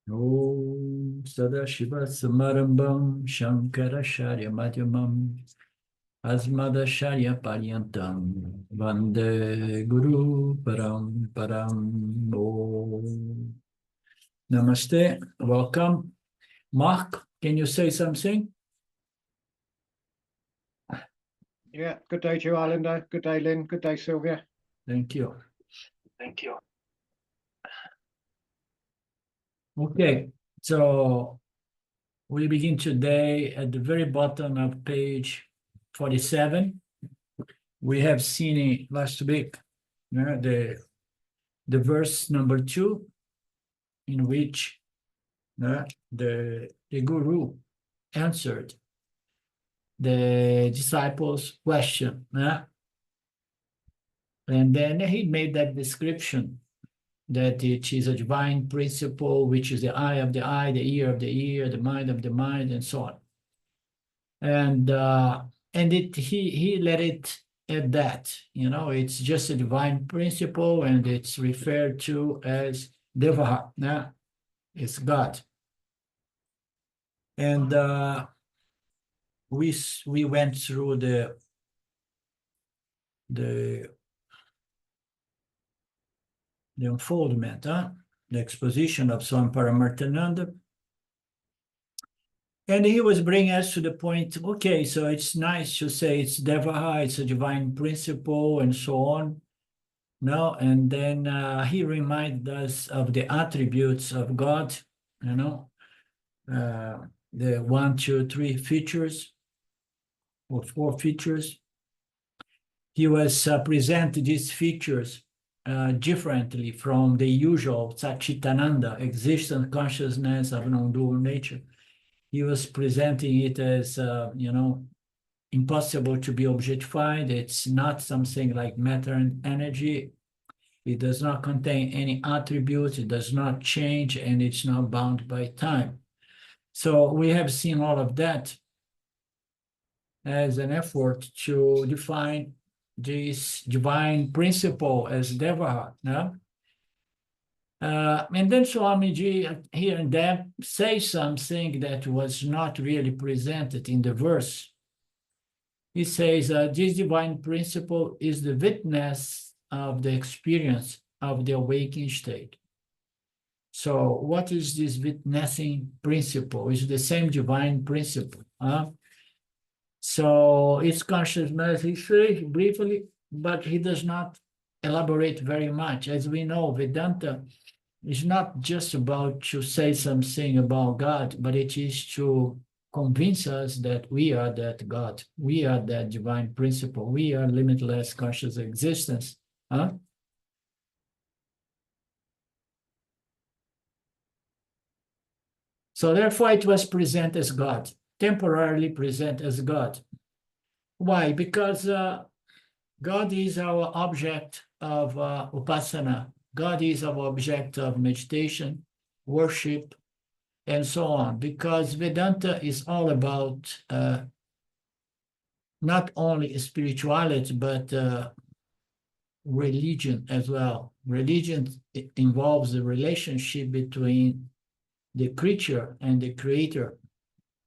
Om Sadashiva Samarambam Shankaracharya Madhyamam Asmadacharya Paryantam Vande Guru Param Om. Namaste, welcome. Mark, can you say something? Yeah, good day to you, Islander. Good day, Lynn. Good day, Sylvia. Thank you. Thank you. Okay, so we begin today at the very bottom of page 47. We have seen it last week, the verse number 2, in which the guru answered the disciples' question. And then he made that description that it is a divine principle, which is the eye of the eye, the ear of the ear, the mind of the mind, and so on. And he let it at that. It's just a divine principle, and it's referred to as Devaha. It's God. And we went through the unfoldment, the exposition of Swami Paramarthananda. And he was bringing us to the point, okay, so it's nice to say it's Devaha, it's a divine principle, and so on. And then he reminded us of the attributes of God, the 1, 2, 3 features, or 4 features. He was presenting these features differently from the usual Satchitananda, existence, consciousness of non-dual nature. He was presenting it as, impossible to be objectified. It's not something like matter and energy. It does not contain any attributes. It does not change, and it's not bound by time. So we have seen all of that as an effort to define this divine principle as Devaha. And then Swamiji here and there says something that was not really presented in the verse. He says this divine principle is the witness of the experience of the awakening state. So what is this witnessing principle? It's the same divine principle. So it's consciousness, he says briefly, but he does not elaborate very much. As we know, Vedanta is not just about to say something about God, but it is to convince us that we are that God. We are that divine principle. We are limitless conscious existence. So therefore it was present as God, temporarily present as God. Why? Because God is our object of upasana. God is our object of meditation, worship, and so on. Because Vedanta is all about not only spirituality, but religion as well. Religion involves the relationship between the creature and the creator.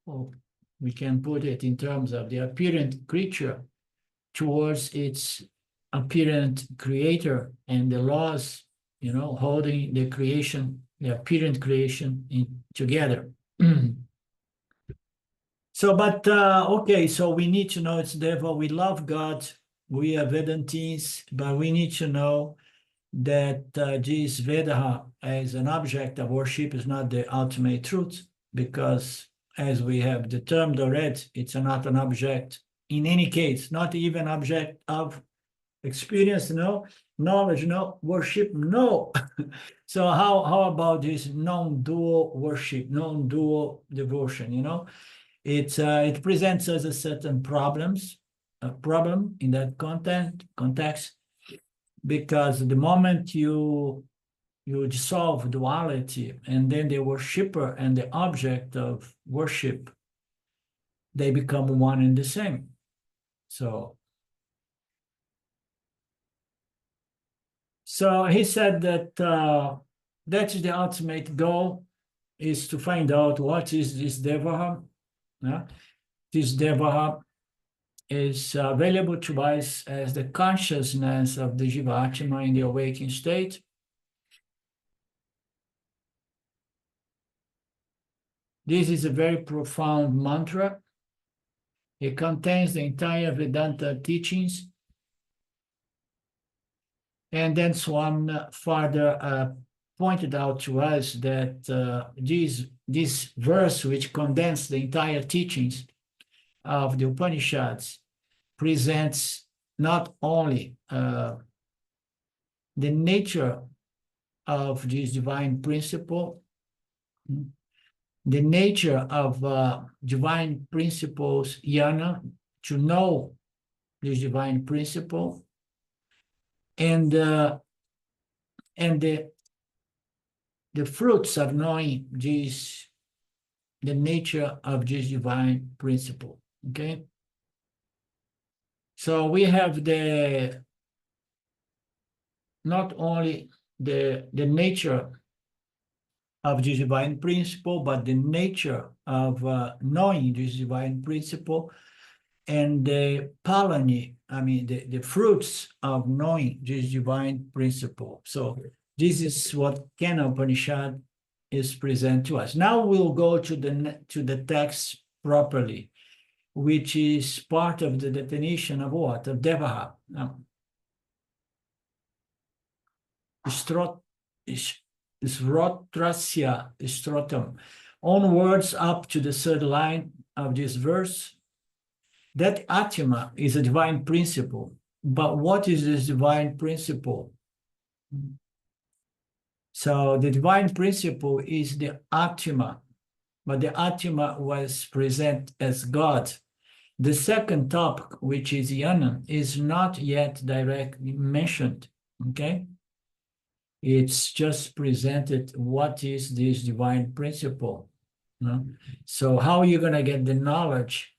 Or we can put it in terms of the apparent creature towards its apparent creator, and the laws, holding the creation, the apparent creation together. So, but okay, so we need to know it's Deva. We love God. We are Vedantins, but we need to know that this Vedaha as an object of worship is not the ultimate truth, because as we have determined already, it's not an object in any case, not even object of experience, no, knowledge, no, worship, no. So how about this non-dual worship, non-dual devotion, it presents us a certain problem in that context, because the moment you dissolve duality, and then the worshipper and the object of worship, they become one and the same. So he said that that's the ultimate goal, is to find out what is this Devaha. This Devaha is available to us as the consciousness of the Jivatma in the awakened state. This is a very profound mantra. It contains the entire Vedanta teachings. And then Swami further pointed out to us that this verse, which condenses the entire teachings of the Upanishads, presents not only the nature of this divine principle, the nature of divine principles, jnana, to know this divine principle, and the fruits of knowing this, the nature of this divine principle. Okay, so we have not only the nature of this divine principle, but the nature of knowing this divine principle, and the palani, I mean the fruits of knowing this divine principle. So this is what Kenopanishad is present to us. Now we'll go to the text properly, which is part of the definition of what? Of Devaha. Srotrasya strotum. Onwards up to the third line of this verse, that Atma is a divine principle. But what is this divine principle? So the divine principle is the Atma, but the Atma was present as God. The second topic, which is jnana, is not yet directly mentioned, okay? It's just presented what is this divine principle. So how are you going to get the knowledge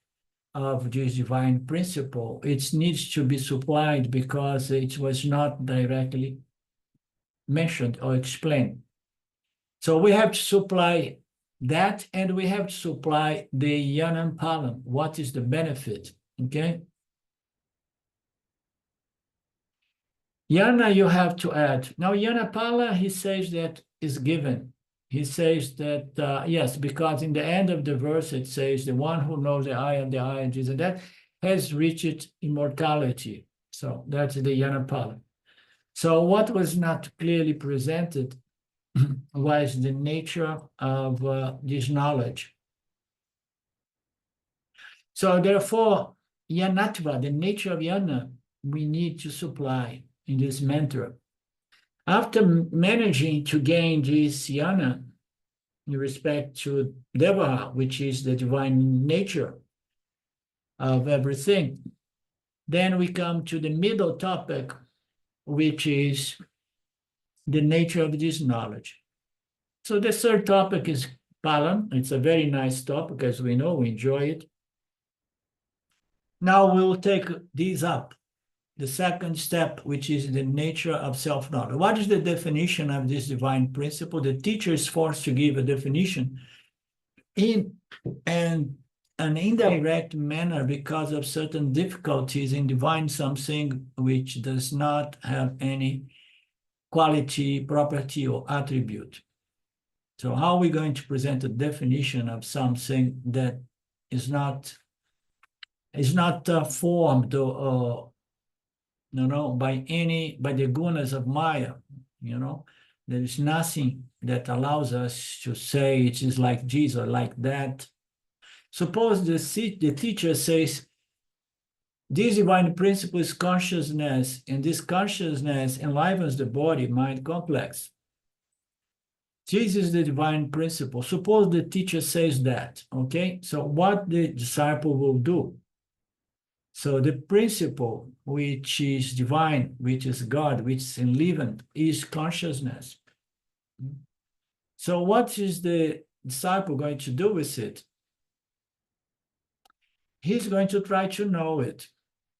of this divine principle? It needs to be supplied because it was not directly mentioned or explained. So we have to supply that, and we have to supply the jnana palam. What is the benefit? Okay. Jnana you have to add. Now jnana pala, he says that is given. He says that, yes, because in the end of the verse it says, the one who knows the I and the I and this and that has reached immortality. So that's the jnana pala. So what was not clearly presented was the nature of this knowledge. So therefore, jnanatva, the nature of jnana, we need to supply in this mantra. After managing to gain this jnana in respect to Devaha, which is the divine nature of everything, then we come to the middle topic, which is the nature of this knowledge. So the third topic is Palam. It's a very nice topic, as we know, we enjoy it. Now we will take these up. The second step, which is the nature of self-knowledge. What is the definition of this divine principle? The teacher is forced to give a definition in an indirect manner because of certain difficulties in divine something which does not have any quality, property, or attribute. So how are we going to present a definition of something that is not formed or by the gunas of Maya? There is nothing that allows us to say it is like Jesus, like that. Suppose the teacher says, this divine principle is consciousness, and this consciousness enlivens the body-mind complex. This is the divine principle. Suppose the teacher says that, okay? So what the disciple will do? So the principle, which is divine, which is God, which is enlivened, is consciousness. So what is the disciple going to do with it? He's going to try to know it.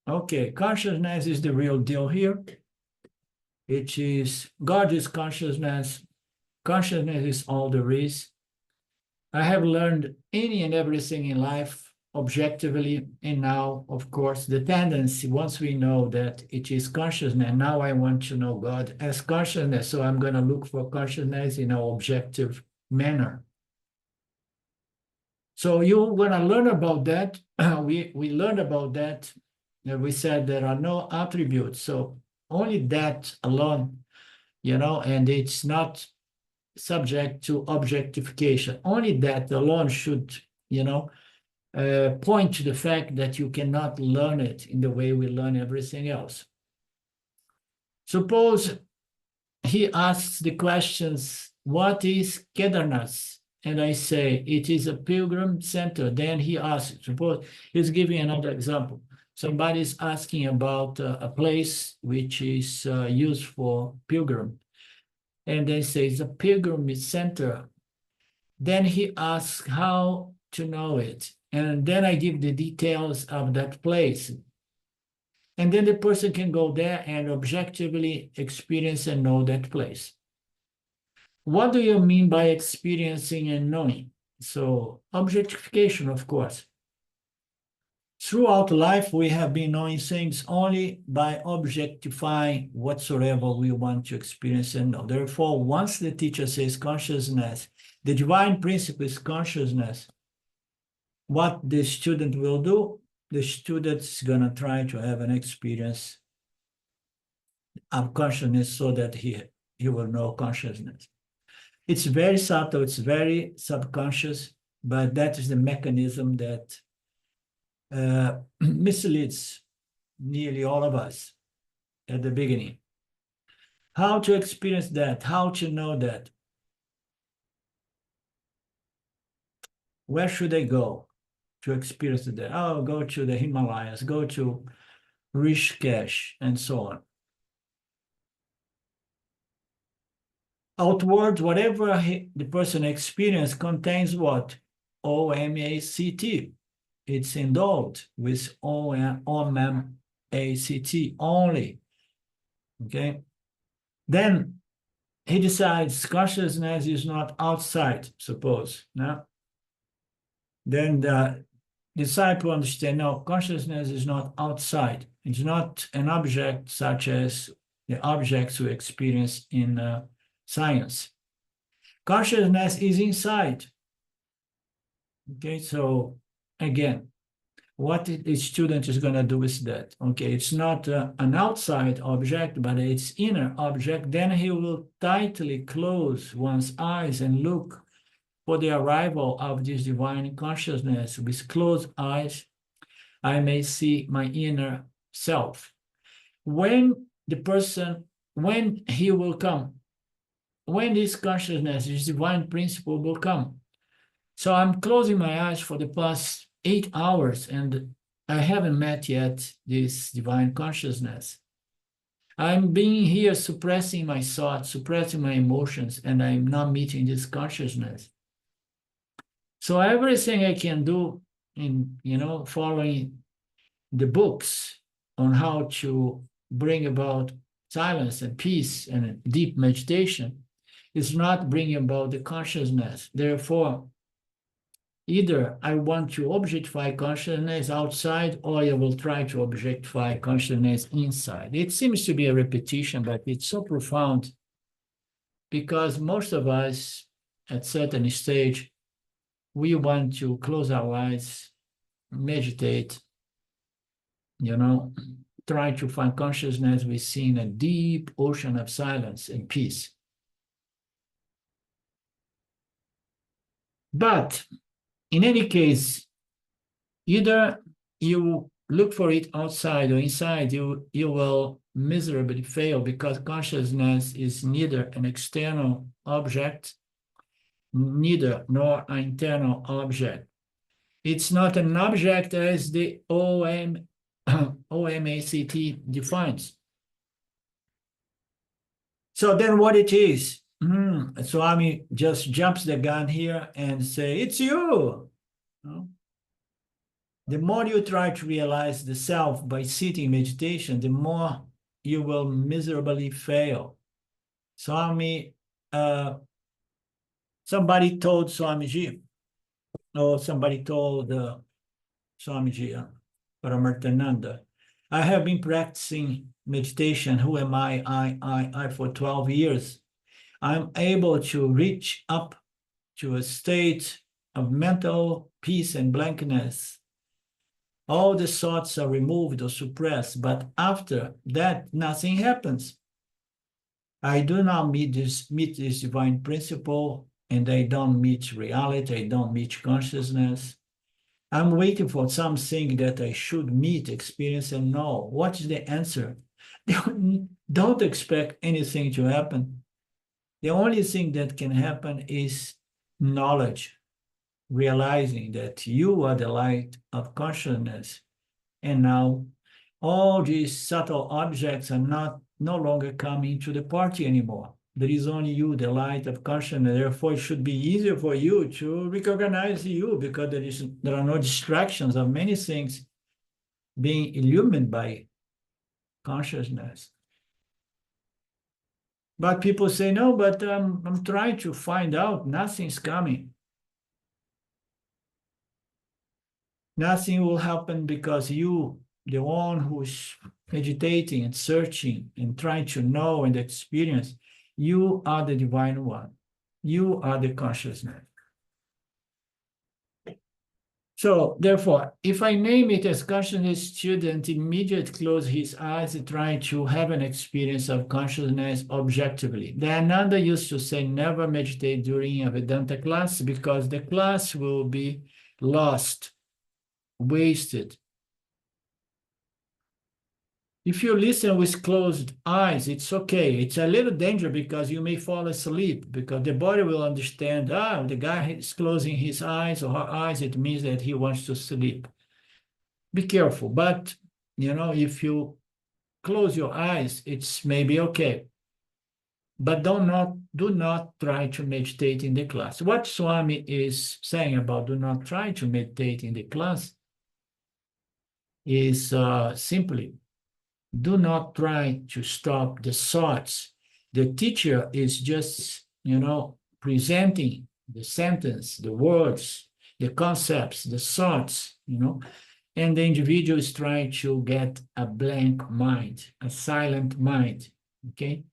Okay, consciousness is the real deal here. It is, God is consciousness. Consciousness is all there is. I have learned any and everything in life objectively, and now, of course, the tendency, once we know that it is consciousness, now I want to know God as consciousness, so I'm going to look for consciousness in an objective manner. So you're going to learn about that. We learned about that. We said there are no attributes, so only that alone, and it's not subject to objectification. Only that alone should, point to the fact that you cannot learn it in the way we learn everything else. Suppose he asks the questions, what is Kedarnath? And I say, it is a pilgrim center. Then he asks, suppose he's giving another example. Somebody is asking about a place which is used for pilgrim. And they say it's a pilgrimage center. Then he asks how to know it. And then I give the details of that place. And then the person can go there and objectively experience and know that place. What do you mean by experiencing and knowing? So objectification, of course. Throughout life, we have been knowing things only by objectifying whatsoever we want to experience and know. Therefore, once the teacher says consciousness, the divine principle is consciousness, what the student will do, the student is going to try to have an experience of consciousness so that he will know consciousness. It's very subtle, it's very subconscious, but that is the mechanism that misleads nearly all of us at the beginning. How to experience that? How to know that? Where should I go to experience that? Oh, go to the Himalayas, go to Rishikesh, and so on. Outward, whatever the person experience contains what? O-M-A-C-T. It's endowed with O-M-A-C-T only. Okay? Then he decides consciousness is not outside, suppose. No? Then the disciple understands, no, consciousness is not outside. It's not an object such as the objects we experience in science. Consciousness is inside. Okay, so again, what the student is going to do with that? Okay, it's not an outside object, but it's inner object. Then he will tightly close one's eyes and look for the arrival of this divine consciousness. With closed eyes, I may see my inner self. When he will come, when this consciousness, this divine principle will come. So I'm closing my eyes for the past 8 hours and I haven't met yet this divine consciousness. I'm being here suppressing my thoughts, suppressing my emotions, and I'm not meeting this consciousness. So everything I can do in, following the books on how to bring about silence and peace and deep meditation is not bringing about the consciousness. Therefore, either I want to objectify consciousness outside, or I will try to objectify consciousness inside. It seems to be a repetition, but it's so profound because most of us at certain stage, we want to close our eyes, meditate, try to find consciousness within a deep ocean of silence and peace. But in any case, either you look for it outside or inside, you will miserably fail because consciousness is neither an external object, nor an internal object. It's not an object as the OMACT defines. So then what it is? Swami just jumps the gun here and say, it's you. The more you try to realize the self by sitting in meditation, the more you will miserably fail. Swami, somebody told Swamiji somebody told Swamiji Paramarthananda, I have been practicing meditation, who am I for 12 years. I'm able to reach up to a state of mental peace and blankness. All the thoughts are removed or suppressed, but after that, nothing happens. I do not meet this divine principle, and I don't meet reality, I don't meet consciousness. I'm waiting for something that I should meet, experience, and know. What is the answer? Don't expect anything to happen. The only thing that can happen is knowledge, realizing that you are the light of consciousness. And now all these subtle objects are no longer coming to the party anymore. There is only you, the light of consciousness. Therefore, it should be easier for you to recognize you, because there are no distractions of many things being illumined by consciousness. But people say, no, but I'm trying to find out, nothing's coming. Nothing will happen because you, the one who's meditating and searching and trying to know and experience, you are the divine one. You are the consciousness. So therefore, if I name it as consciousness student, immediately close his eyes and try to have an experience of consciousness objectively. Dayananda used to say, never meditate during a Vedanta class, because the class will be lost, wasted. If you listen with closed eyes, it's okay. It's a little danger because you may fall asleep, because the body will understand, the guy is closing his eyes or her eyes, it means that he wants to sleep. Be careful. But, if you close your eyes, it's maybe okay. But do not try to meditate in the class. What Swami is saying about do not try to meditate in the class is simply, do not try to stop the thoughts. The teacher is just, presenting the sentence, the words, the concepts, the thoughts, and the individual is trying to get a blank mind, a silent mind, okay?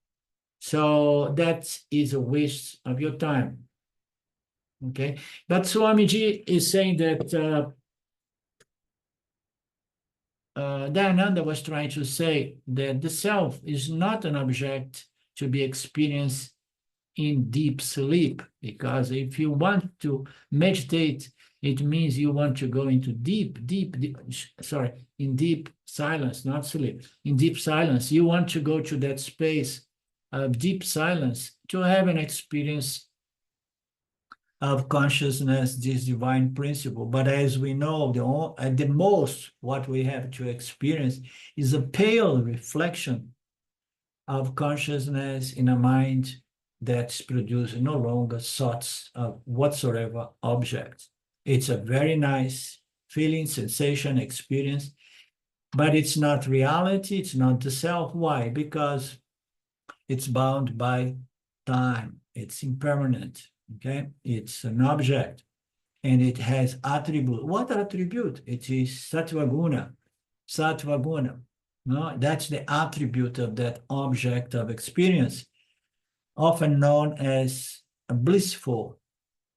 So that is a waste of your time, okay? But Swamiji is saying that Dayananda was trying to say that the self is not an object to be experienced in deep sleep, because if you want to meditate, it means you want to go into in deep silence, not sleep, in deep silence. You want to go to that space of deep silence to have an experience of consciousness, this divine principle. But as we know, at the most, what we have to experience is a pale reflection of consciousness in a mind that's producing no longer thoughts of whatsoever objects. It's a very nice feeling, sensation, experience, but it's not reality, it's not the self. Why? Because it's bound by time, it's impermanent, okay? It's an object, and it has attribute. What attribute? It is sattva guna. Sattva guna. No, that's the attribute of that object of experience, often known as a blissful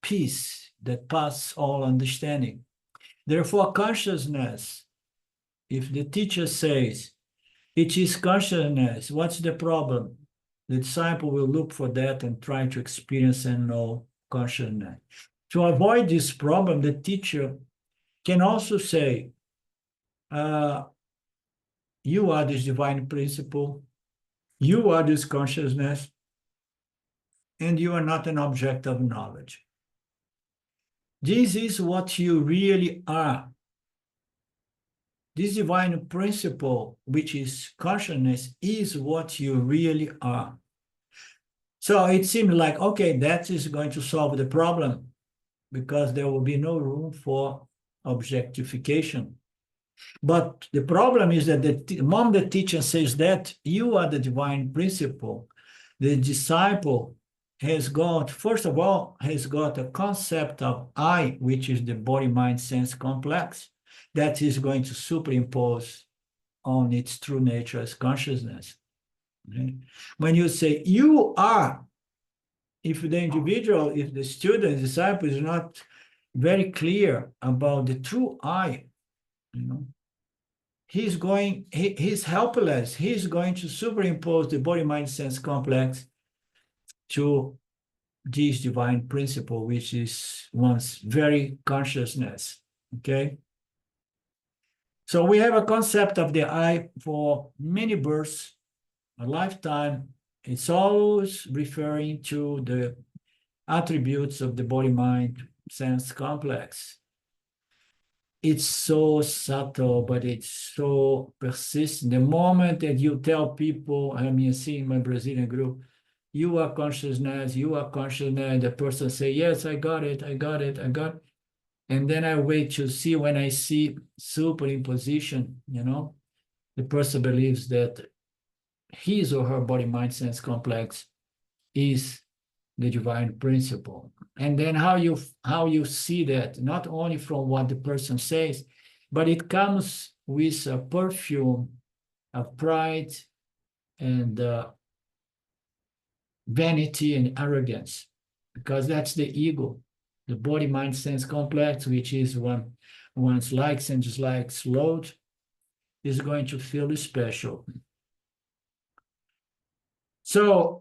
peace that passes all understanding. Therefore, consciousness, if the teacher says it is consciousness, what's the problem? The disciple will look for that and try to experience and know consciousness. To avoid this problem, the teacher can also say, you are this divine principle, you are this consciousness, and you are not an object of knowledge. This is what you really are. This divine principle, which is consciousness, is what you really are. So it seems like, okay, that is going to solve the problem, because there will be no room for objectification. But the problem is that the moment the teacher says that you are the divine principle, the disciple has got, first of all, has got a concept of I, which is the body-mind-sense complex, that is going to superimpose on its true nature as consciousness. Okay? When you say you are, if the individual, if the student, the disciple is not very clear about the true I, he's helpless. He's going to superimpose the body-mind-sense complex to this divine principle, which is one's very consciousness, okay? So we have a concept of the I for many births, a lifetime. It's always referring to the attributes of the body-mind sense complex. It's so subtle, but it's so persistent. The moment that you tell people, I mean, see in my Brazilian group, you are consciousness, the person say, yes, I got it. And then I wait to see when I see superimposition, the person believes that his or her body-mind sense complex is the divine principle. And then how you see that, not only from what the person says, but it comes with a perfume of pride and vanity and arrogance, because that's the ego, the body, mind, sense complex, which is one's likes and dislikes load, is going to feel special. So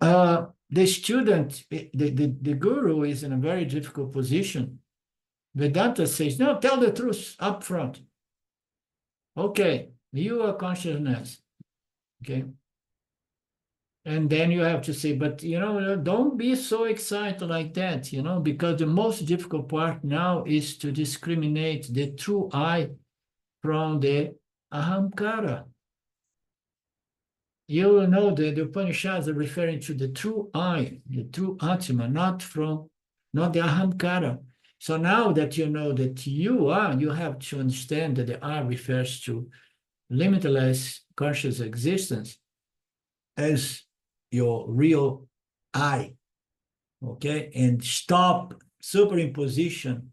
the student, the guru is in a very difficult position. Vedanta says, no, tell the truth up front. Okay, you are consciousness. Okay. And then you have to say, but, don't be so excited like that, because the most difficult part now is to discriminate the true I from the ahamkara. You know that the Upanishads are referring to the true I, the true Atma, not the ahamkara. So now that you know that you are, you have to understand that the I refers to limitless conscious existence as your real I, okay? And stop superimposition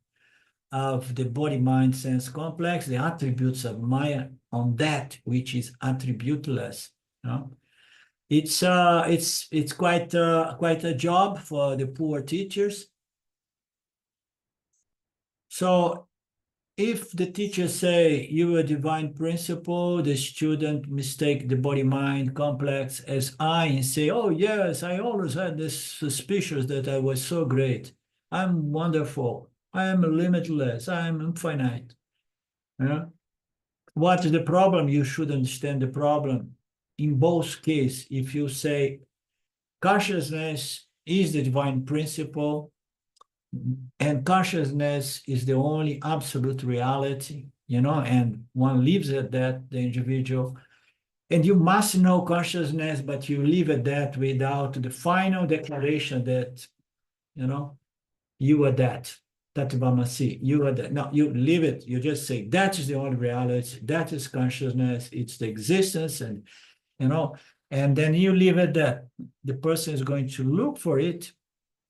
of the body-mind-sense complex, the attributes of Maya on that which is attributeless. It's quite a job for the poor teachers. So if the teacher say you are a divine principle, the student mistake the body-mind complex as I and say, oh yes, I always had this suspicion that I was so great. I'm wonderful. I am limitless. I am infinite. Yeah? What is the problem? You should understand the problem. In both cases, if you say consciousness is the divine principle, and consciousness is the only absolute reality, and one lives at that, the individual, and you must know consciousness, but you live at that without the final declaration that, you are that. Tatvamasi, you are that. No, you live it. You just say, that is the only reality. That is consciousness. It's the existence, and, and then you live at that. The person is going to look for it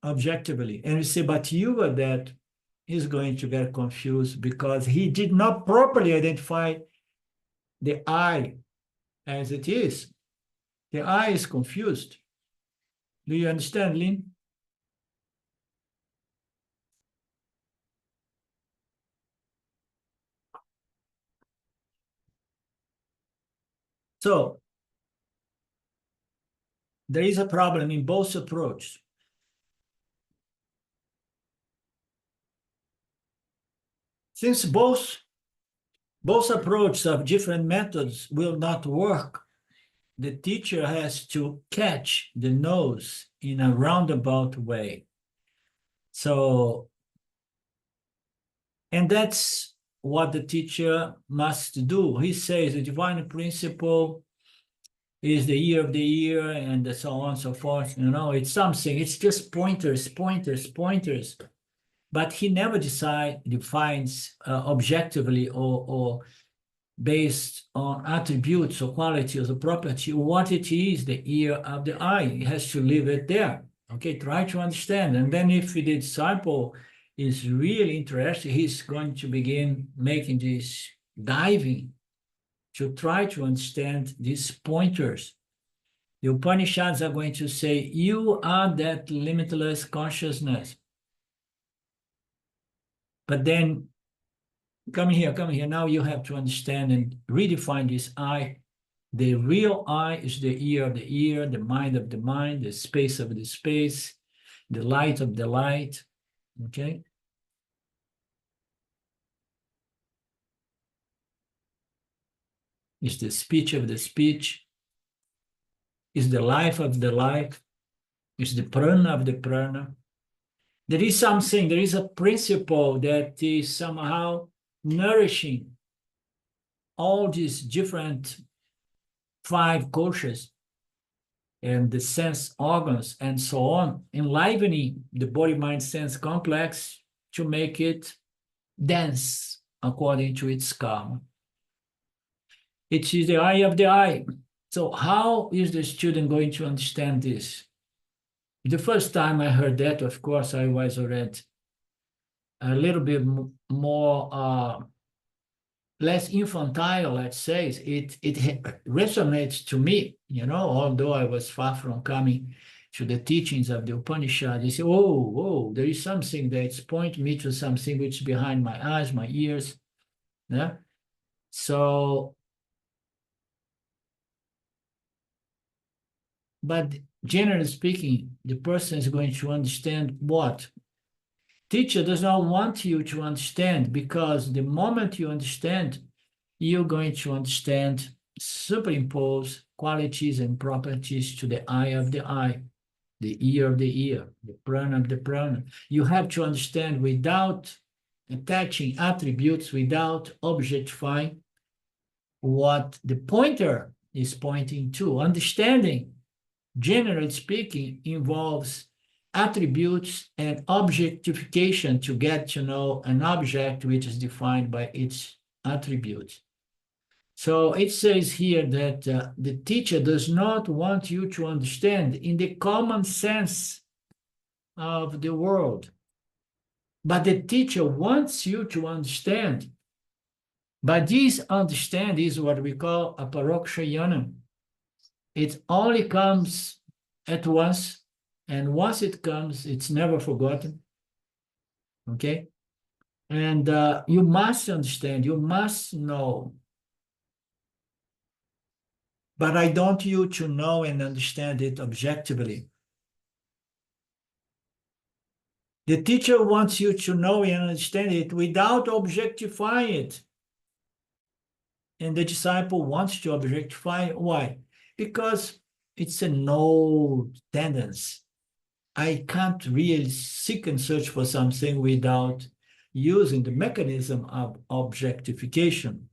objectively. And you say, but you are that, he's going to get confused because he did not properly identify the I as it is. The I is confused. Do you understand, Lynn? So there is a problem in both approaches. Since both approaches of different methods will not work, the teacher has to catch the nose in a roundabout way. So, and that's what the teacher must do. He says the divine principle is the year of the year, and so on and so forth. It's something, it's just pointers. But he never defines objectively or based on attributes or qualities or property what it is, the ear of the eye. He has to leave it there. Okay, try to understand. And then if the disciple is really interested, he's going to begin making this diving to try to understand these pointers. The Upanishads are going to say, you are that limitless consciousness. But then, come here. Now you have to understand and redefine this I. The real I is the ear of the ear, the mind of the mind, the space of the space, the light of the light. Okay? It's the speech of the speech, is the life of the life, is the prana of the prana. There is something, there is a principle that is somehow nourishing all these different five koshas and the sense organs and so on, enlivening the body-mind sense complex to make it dance according to its karma. It is the eye of the eye. So how is the student going to understand this? The first time I heard that, of course, I was already a little bit more, less infantile, let's say. It resonates to me, although I was far from coming to the teachings of the Upanishad. You say, oh, there is something that's pointing me to something which is behind my eyes, my ears. Yeah. So, but generally speaking, the person is going to understand what? Teacher does not want you to understand, because the moment you understand, you're going to understand, superimpose qualities and properties to the eye of the eye, the ear of the ear, the prana of the prana. You have to understand without attaching attributes, without objectifying what the pointer is pointing to. Understanding, generally speaking, involves attributes and objectification to get to know an object which is defined by its attributes. So it says here that the teacher does not want you to understand in the common sense of the world, but the teacher wants you to understand. But this understand is what we call aparoksha jnana. It only comes at once, and once it comes, it's never forgotten. Okay? And you must understand, you must know. But I don't want you to know and understand it objectively. The teacher wants you to know and understand it without objectifying it. And the disciple wants to objectify. Why? Because it's an old tendency. I can't really seek and search for something without using the mechanism of objectification.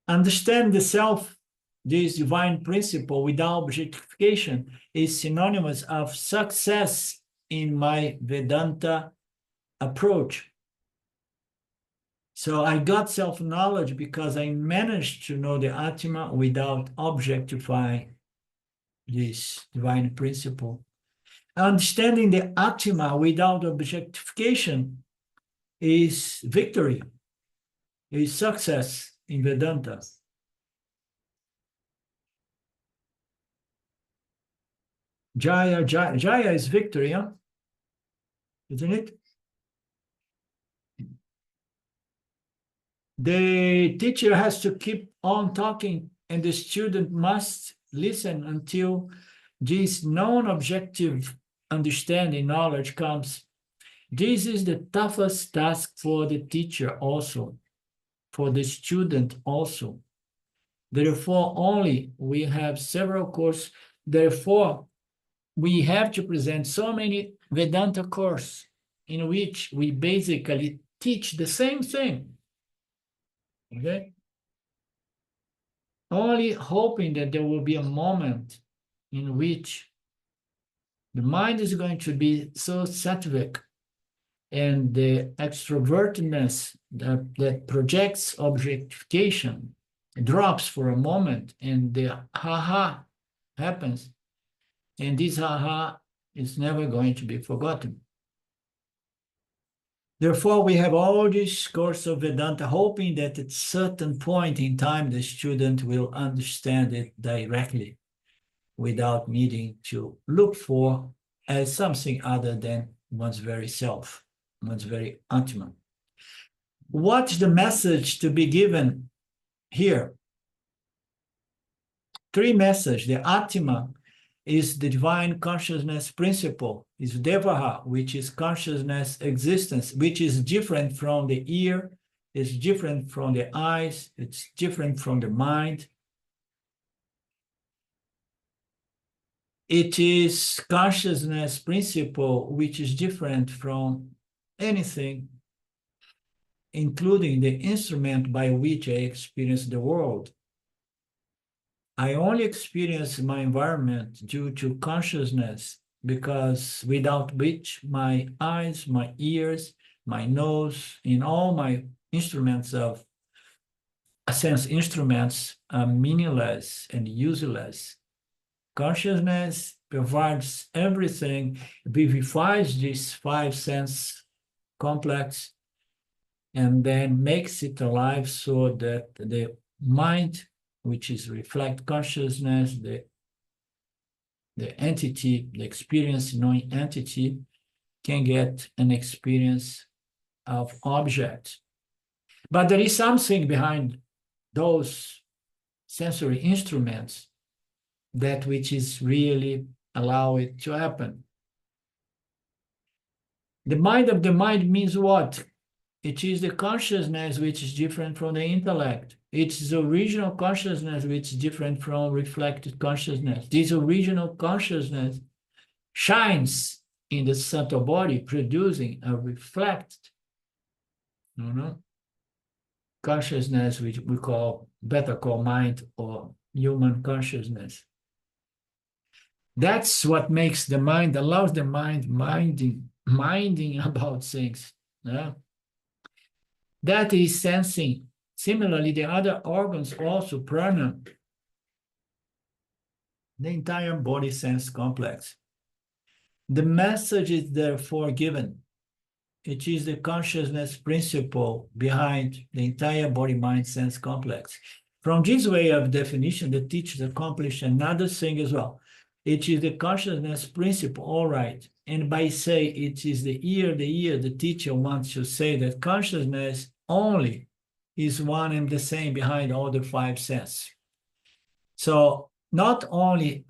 Understand the self, this divine principle, without objectification is synonymous of success in my Vedanta approach. So I got self-knowledge because I managed to know the Atma without objectifying this divine principle. Understanding the Atma without objectification is victory, is success in Vedanta. Jaya is victory, huh? Isn't it? The teacher has to keep on talking, and the student must listen until this non-objective understanding, knowledge comes. This is the toughest task for the teacher also, for the student also. Therefore, only we have several courses. Therefore, we have to present so many Vedanta courses in which we basically teach the same thing. Okay? Only hoping that there will be a moment in which the mind is going to be so sattvic, and the extrovertedness that projects objectification drops for a moment, and the ha-ha happens. And this aha is never going to be forgotten. Therefore, we have all this course of Vedanta, hoping that at a certain point in time, the student will understand it directly without needing to look for as something other than one's very self, one's very Atma. What's the message to be given here? Three messages. The Atma is the divine consciousness principle, is Devaha, which is consciousness existence, which is different from the ear, it's different from the eyes, it's different from the mind. It is consciousness principle, which is different from anything, including the instrument by which I experience the world. I only experience my environment due to consciousness, because without which my eyes, my ears, my nose, and all my instruments of sense instruments are meaningless and useless. Consciousness provides everything, vivifies this five sense complex, and then makes it alive so that the mind, which is reflect consciousness, the entity, the experience knowing entity, can get an experience of object. But there is something behind those sensory instruments, that which is really allow it to happen. The mind of the mind means what? It is the consciousness which is different from the intellect. It's the original consciousness which is different from reflected consciousness. This original consciousness shines in the subtle body, producing a reflected, consciousness, which we call, better call mind or human consciousness. That's what makes the mind, allows the mind minding about things. Yeah? That is sensing. Similarly, the other organs also, prana, the entire body sense complex. The message is therefore given. It is the consciousness principle behind the entire body-mind sense complex. From this way of definition, the teachers accomplish another thing as well. It is the consciousness principle, all right. And by say it is the ear, the teacher wants to say that consciousness only is one and the same behind all the five senses. So not only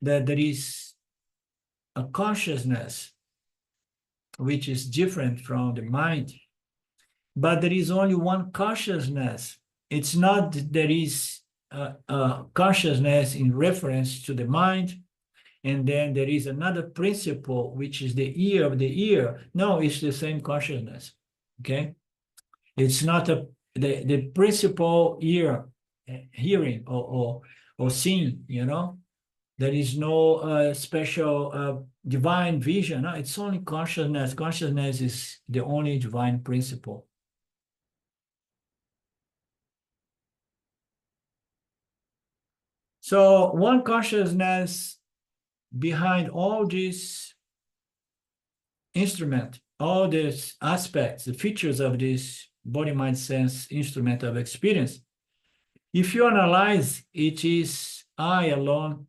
that there is a consciousness which is different from the mind, but there is only one consciousness. It's not that there is a consciousness in reference to the mind, and then there is another principle, which is the ear of the ear. No, it's the same consciousness, okay? It's not the principle ear, hearing or seeing, There is no special divine vision. No, it's only consciousness. Consciousness is the only divine principle. So one consciousness behind all these instrument, all these aspects, the features of this body, mind, sense instrument of experience. If you analyze, it is I alone,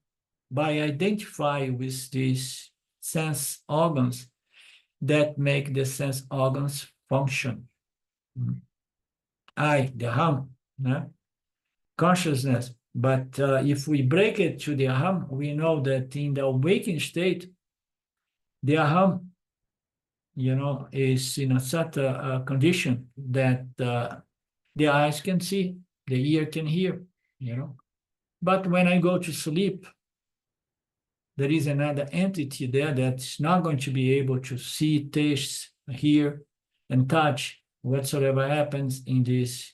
by identifying with these sense organs, that make the sense organs function. I, the aham, consciousness. But if we break it to the aham, we know that in the awakened state, the aham, is in such a condition that the eyes can see, the ear can hear, But when I go to sleep, there is another entity there that's not going to be able to see, taste, hear, and touch whatsoever happens in this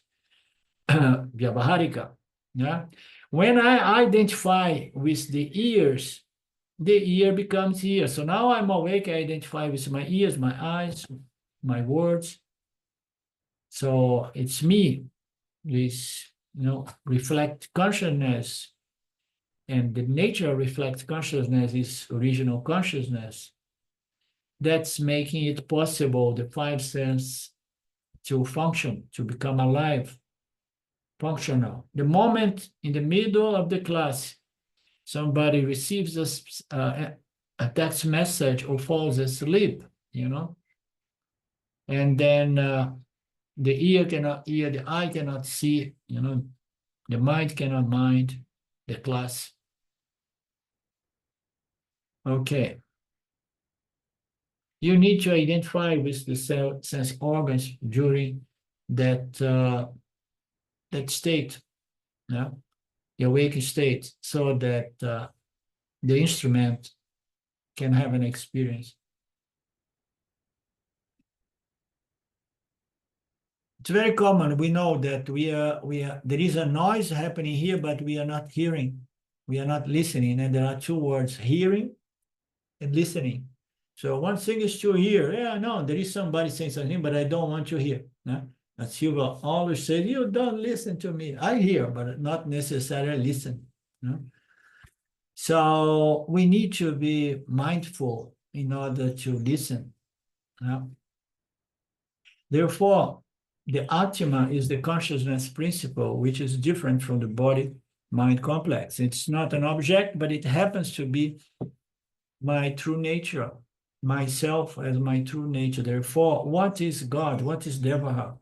Vyavaharika. Yeah? When I identify with the ears, the ear becomes ear. So now I'm awake, I identify with my ears, my eyes, my words. So it's me, this, reflect consciousness. and the nature of reflex consciousness is original consciousness, that's making it possible, the five senses, to function, to become alive, functional. The moment in the middle of the class, somebody receives a text message or falls asleep, and then the ear cannot hear, the eye cannot see, the mind cannot mind the class. Okay. You need to identify with the sense organs during that state, the awakened state, so that the instrument can have an experience. It's very common. We know that there is a noise happening here, but we are not hearing. We are not listening. And there are two words, hearing and listening. So one thing is to hear. Yeah, no, there is somebody saying something, but I don't want to hear. As Silva always said, you don't listen to me. I hear, but not necessarily listen. So we need to be mindful in order to listen. Therefore, the Atma is the consciousness principle, which is different from the body-mind complex. It's not an object, but it happens to be my true nature, myself as my true nature. Therefore, what is God? What is Devaha?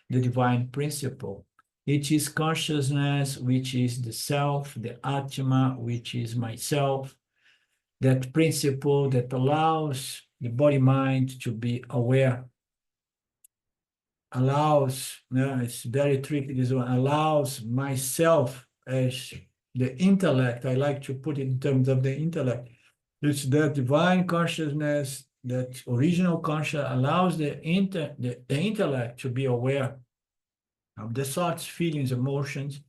The divine principle. It is consciousness, which is the self, the Atma, which is myself, that principle that allows the body-mind to be aware, allows, it's very tricky, this one, allows myself as the intellect. I like to put it in terms of the intellect. It's that divine consciousness, that original consciousness allows the intellect to be aware of the thoughts, feelings, emotions,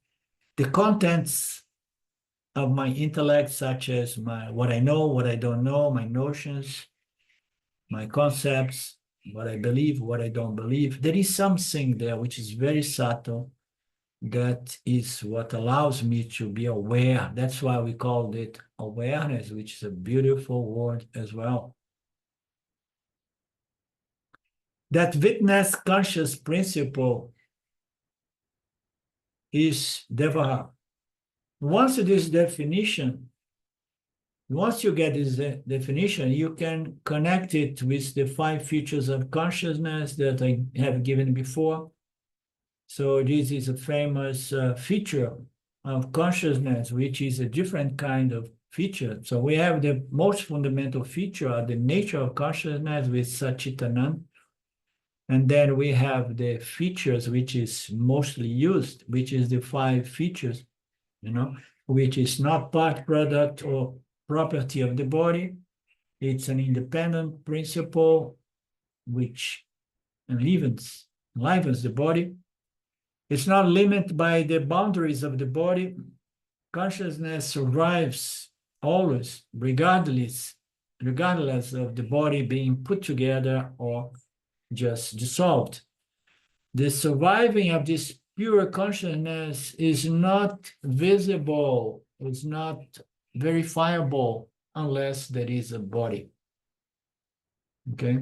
the contents of my intellect, such as what I know, what I don't know, my notions, my concepts, what I believe, what I don't believe. There is something there which is very subtle, that is what allows me to be aware. That's why we called it awareness, which is a beautiful word as well. That witness conscious principle is Devaha. Once you get this definition, you can connect it with the 5 features of consciousness that I have given before. So this is a famous feature of consciousness, which is a different kind of feature. So we have the most fundamental feature, the nature of consciousness with Satchitanand. And then we have the features which is mostly used, which is the 5 features, which is not part, product, or property of the body. It's an independent principle which enlivens the body. It's not limited by the boundaries of the body. Consciousness survives always, regardless of the body being put together or just dissolved. The surviving of this pure consciousness is not visible, it's not verifiable unless there is a body. Okay?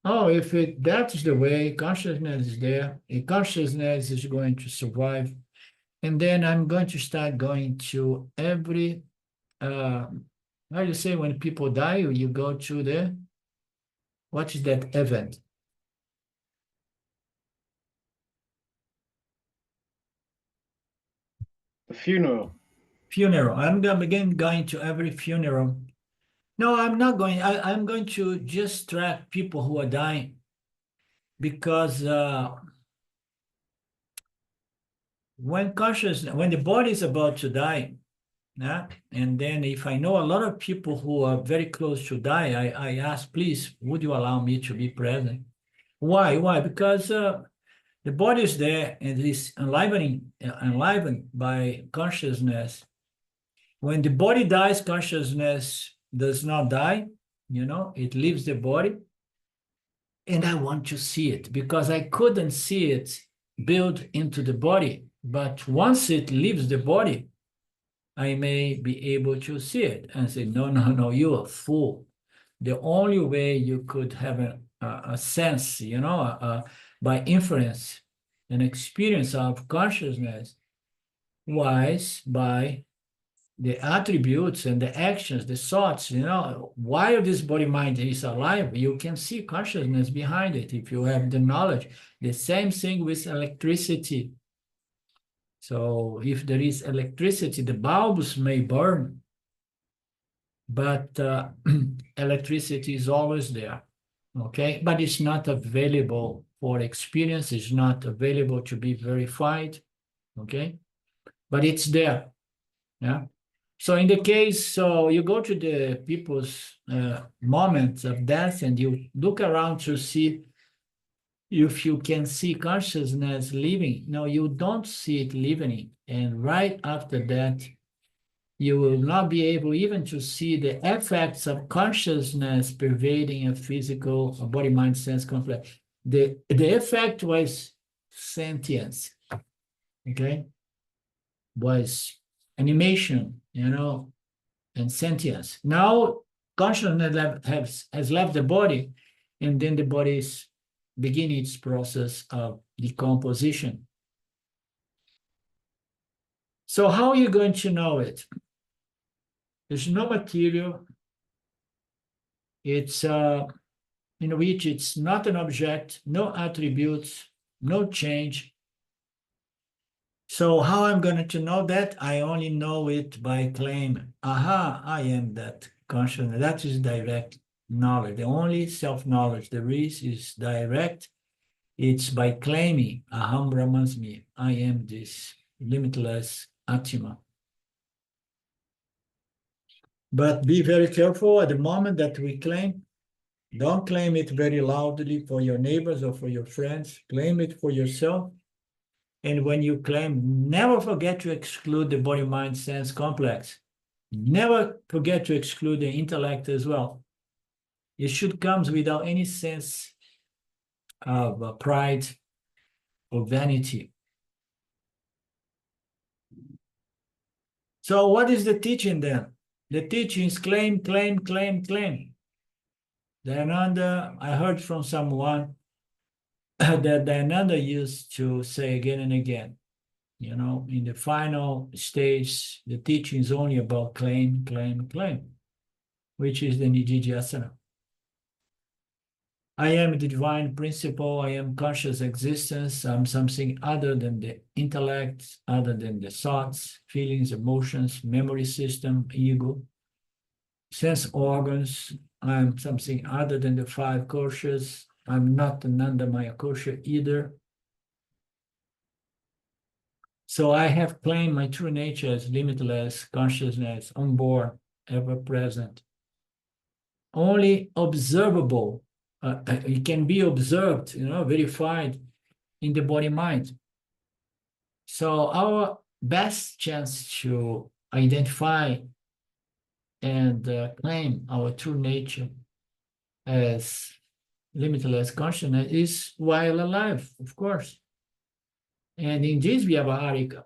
Oh, if that's the way, consciousness is there, a consciousness is going to survive. And then I'm going to start going to every, how do you say when people die, you go to what is that event? The funeral. Funeral. I'm again going to every funeral. No, I'm not going. I'm going to just track people who are dying, because when the body is about to die, and then if I know a lot of people who are very close to die, I ask, please, would you allow me to be present? Why? Because the body is there and is enlivened by consciousness. When the body dies, consciousness does not die, it leaves the body. And I want to see it because I couldn't see it build into the body. But once it leaves the body, I may be able to see it and say, no, no, no, you're a fool. The only way you could have a sense, by inference, an experience of consciousness was by the attributes and the actions, the thoughts, while this body mind is alive, you can see consciousness behind it if you have the knowledge. The same thing with electricity. So if there is electricity, the bulbs may burn, but electricity is always there, okay? But it's not available for experience, it's not available to be verified, okay? But it's there, yeah? So in the case, so you go to the people's moments of death and you look around to see if you can see consciousness living. No, you don't see it living. And right after that, you will not be able even to see the effects of consciousness pervading a physical body, mind, sense complex. The effect was sentience, okay? Was animation, and sentience. Now consciousness has left the body, and then the body is beginning its process of decomposition. So how are you going to know it? There's no material. It's in which it's not an object, no attributes, no change. So how I'm going to know that? I only know it by claim, aha, I am that consciousness. That is direct knowledge. The only self-knowledge there is direct. It's by claiming, aham brahmasmi, I am this limitless Atma. But be very careful at the moment that we claim. Don't claim it very loudly for your neighbors or for your friends. Claim it for yourself. And when you claim, never forget to exclude the body, mind, sense complex. Never forget to exclude the intellect as well. It should come without any sense of pride or vanity. So what is the teaching then? The teaching is claim, claim, claim, claim. Dayananda, I heard from someone that Dayananda used to say again and again, in the final stage, the teaching is only about claim, claim, claim, which is the Nididhyasana. I am the divine principle, I am conscious existence, I'm something other than the intellect, other than the thoughts, feelings, emotions, memory system, ego, sense organs, I'm something other than the five koshas, I'm not an Anandamaya kosha either. So I have claimed my true nature as limitless consciousness, unborn, ever present. Only observable, it can be observed, verified in the body-mind. So our best chance to identify and claim our true nature as limitless consciousness is while alive, of course. And in this Vyavaharika,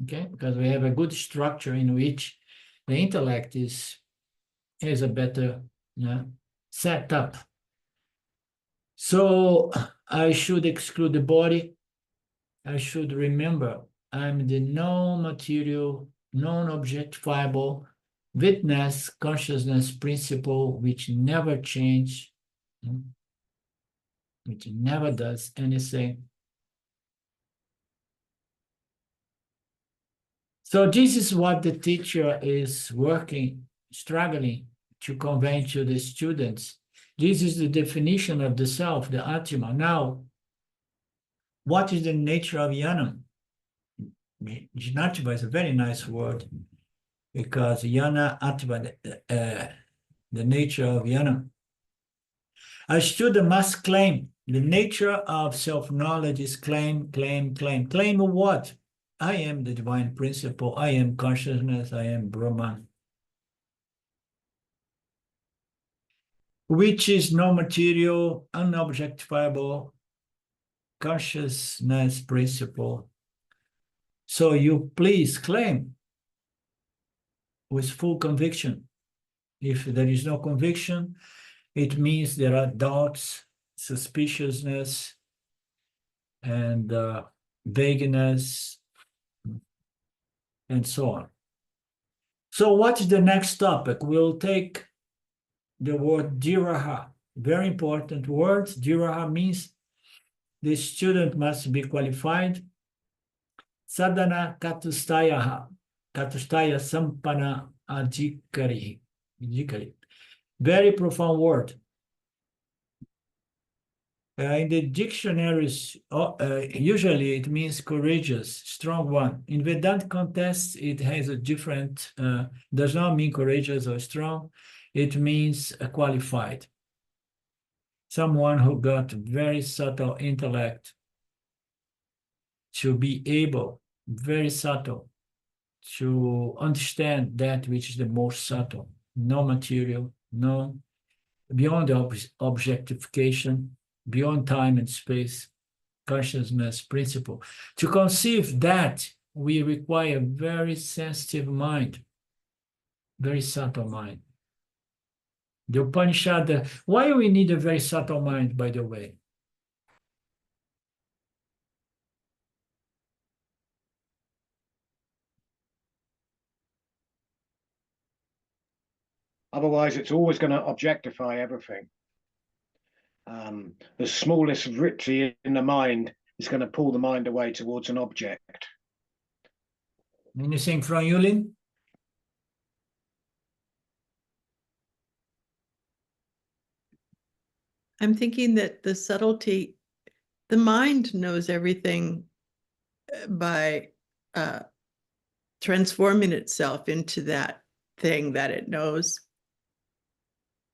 okay, because we have a good structure in which the intellect has a better setup. So I should exclude the body. I should remember I'm the non-material, non-objectifiable witness consciousness principle which never changes, which never does anything. So this is what the teacher is working, struggling to convey to the students. This is the definition of the self, the Atma. Now, what is the nature of Yana? Jnatva is a very nice word because Yana, Atma, the nature of Yana. A student must claim. The nature of self-knowledge is claim, claim, claim. Claim what? I am the divine principle. I am consciousness. I am Brahman. Which is no material, unobjectifiable consciousness principle. So you please claim. with full conviction. If there is no conviction, it means there are doubts, suspiciousness, and vagueness, and so on. So what is the next topic? We'll take the word diraha, very important word. Diraha means the student must be qualified. Sadhana katustaya sampana adhikari. Very profound word. In the dictionaries, usually it means courageous, strong one. In Vedanta context, it has a different, does not mean courageous or strong. It means qualified. Someone who got very subtle intellect to be able, very subtle, to understand that which is the most subtle, no material, no, beyond the objectification, beyond time and space, consciousness principle. To conceive that, we require a very sensitive mind, very subtle mind. The Upanishad, why do we need a very subtle mind, by the way? Otherwise, it's always going to objectify everything. The smallest ritzy in the mind is going to pull the mind away towards an object. Anything from you, Lynn? I'm thinking that the subtlety, the mind knows everything by transforming itself into that thing that it knows.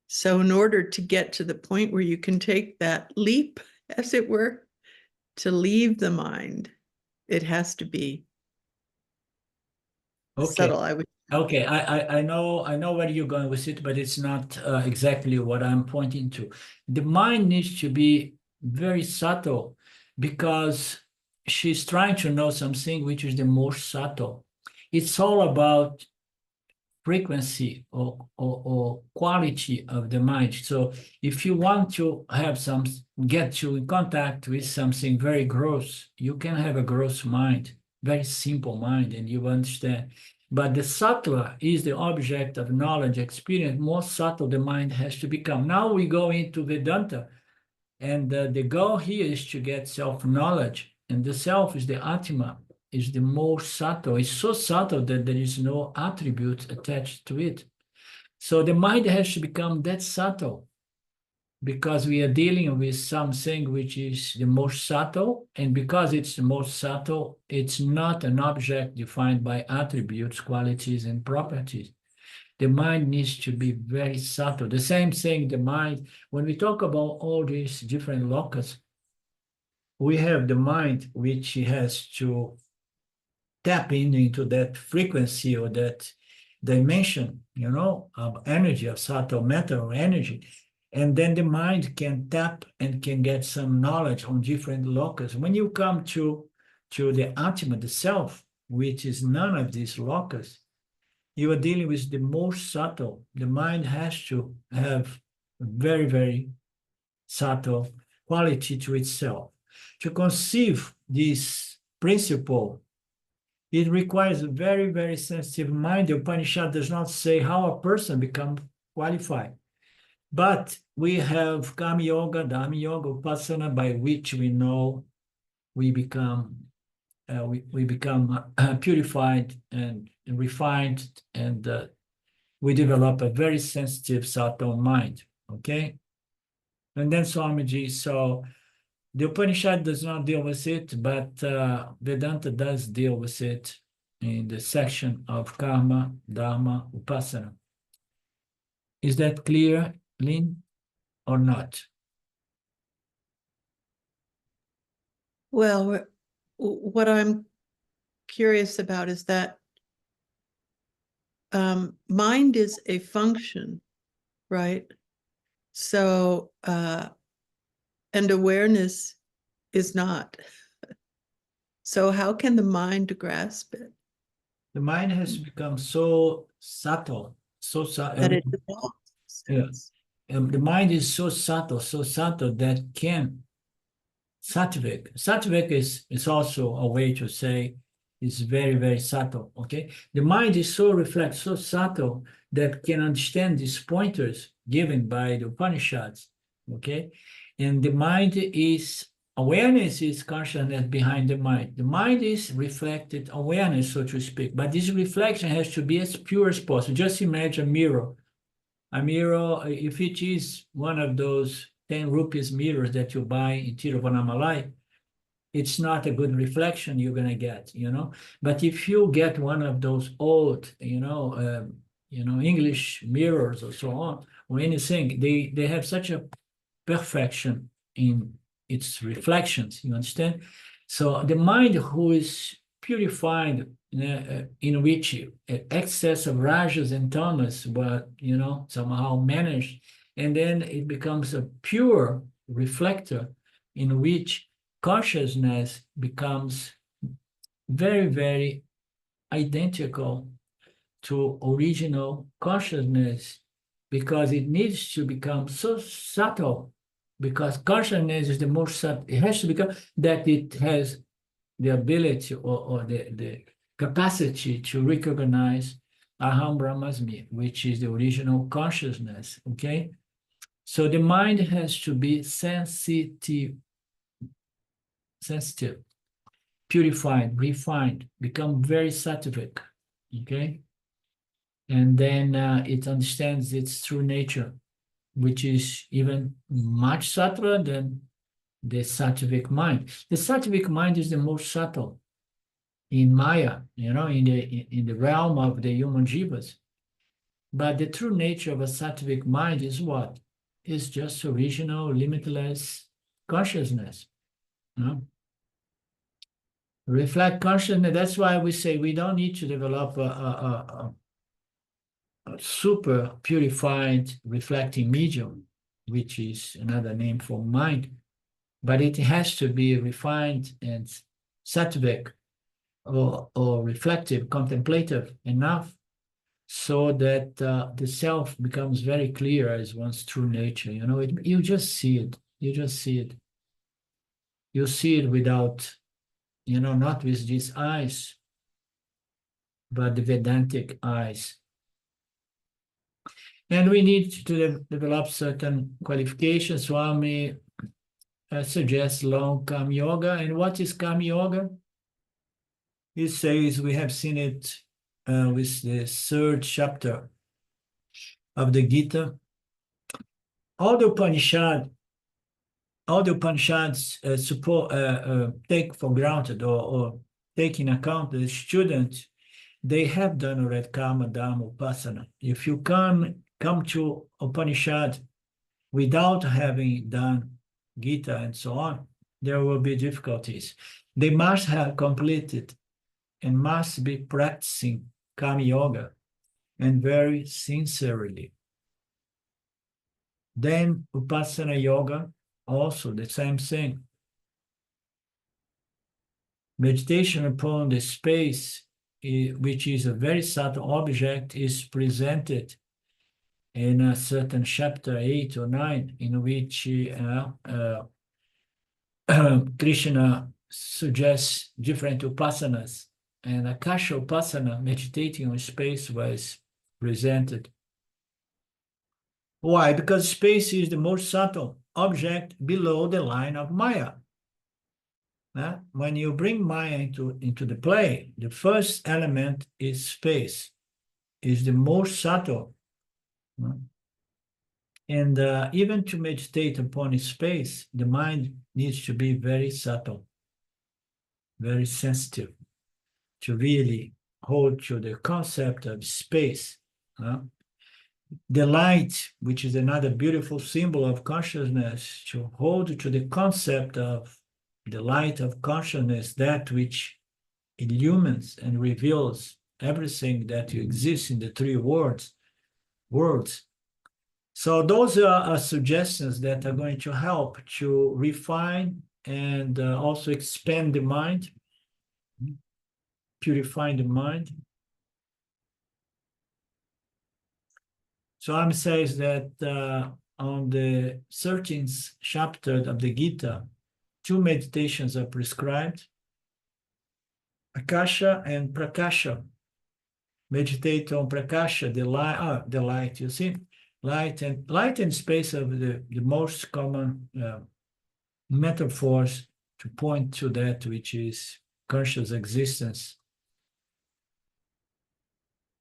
So in order to get to the point where you can take that leap, as it were, to leave the mind, it has to be subtle, I would. Okay, I know where you're going with it, but it's not exactly what I'm pointing to. The mind needs to be very subtle because she's trying to know something which is the most subtle. It's all about frequency or quality of the mind. So if you want to have get you in contact with something very gross, you can have a gross mind, very simple mind, and you understand. But the subtler is the object of knowledge, experience, more subtle the mind has to become. Now we go into Vedanta, and the goal here is to get self-knowledge, and the self is the Atma, is the most subtle. It's so subtle that there is no attribute attached to it. So the mind has to become that subtle because we are dealing with something which is the most subtle, and because it's the most subtle, it's not an object defined by attributes, qualities, and properties. The mind needs to be very subtle. The same thing, the mind, when we talk about all these different locus, we have the mind which has to tap into that frequency or that dimension, of energy, of subtle matter or energy. And then the mind can tap and can get some knowledge on different locus. When you come to the Atma, the self, which is none of these locus, you are dealing with the most subtle. The mind has to have a very, very subtle quality to itself. To conceive this principle, it requires a very, very sensitive mind. The Upanishad does not say how a person becomes qualified. But we have Kama Yoga, Dhamma Yoga, Upasana, by which we know we become purified and refined, and we develop a very sensitive, subtle mind. Okay? And then Swamiji, so the Upanishad does not deal with it, but Vedanta does deal with it in the section of Karma, Dharma, Upasana. Is that clear, Lynn, or not? Well, what I'm curious about is that mind is a function, right? So, and awareness is not. So how can the mind grasp it? The mind has become so subtle, That it evolves. Yeah. The mind is so subtle that can sattvic. Sattvic is also a way to say it's very, very subtle. Okay. The mind is so so subtle that can understand these pointers given by the Upanishads. Okay. And the mind is awareness is consciousness behind the mind. The mind is reflected awareness, so to speak. But this reflection has to be as pure as possible. Just imagine a mirror. A mirror, if it is one of those 10 rupees mirrors that you buy in Tiruvannamalai, it's not a good reflection you're going to get, you know. But if you get one of those old, English mirrors or so on, or anything, they have such a perfection in its reflections, you understand? So the mind who is purified, in which excess of rajas and tamas were, somehow managed, and then it becomes a pure reflector in which consciousness becomes very, very identical to original consciousness, because it needs to become so subtle, because consciousness is the most subtle. It has to become that it has the ability or the capacity to recognize aham brahmasmi, which is the original consciousness, okay? So the mind has to be sensitive, purified, refined, become very sattvic, okay? And then it understands its true nature, which is even much subtler than the sattvic mind. The sattvic mind is the most subtle in Maya, in the realm of the human jivas. But the true nature of a sattvic mind is what? Is just original, limitless consciousness. Reflect consciousness. That's why we say we don't need to develop a super purified reflecting medium, which is another name for mind, but it has to be refined and sattvic or reflective, contemplative enough so that the self becomes very clear as one's true nature. You just see it. You just see it. You see it without, not with these eyes, but the Vedantic eyes. And we need to develop certain qualifications. Swami suggests long Karma Yoga. And what is Karma Yoga? He says we have seen it with the third chapter of the Gita. All the Upanishads take for granted or take in account the student, they have done already karma, dharma, upasana. If you come to Upanishad without having done Gita and so on, there will be difficulties. They must have completed and must be practicing Karma Yoga, and very sincerely. Then Upasana Yoga, also the same thing. Meditation upon the space, which is a very subtle object, is presented in a certain chapter 8 or 9, in which Krishna suggests different upasanas, and Akasha Upasana, meditating on space, was presented. Why? Because space is the most subtle object below the line of Maya. When you bring Maya into the play, the first element is space, is the most subtle. And even to meditate upon space, the mind needs to be very subtle, very sensitive, to really hold to the concept of space. The light, which is another beautiful symbol of consciousness, to hold to the concept of the light of consciousness, that which illumines and reveals everything that exists in the three worlds. So those are suggestions that are going to help to refine and also expand the mind, purify the mind. Swami says that on the 13th chapter of the Gita, 2 meditations are prescribed, Akasha and Prakasha. Meditate on Prakasha, the light, you see? Light and space are the most common metaphors to point to that which is conscious existence.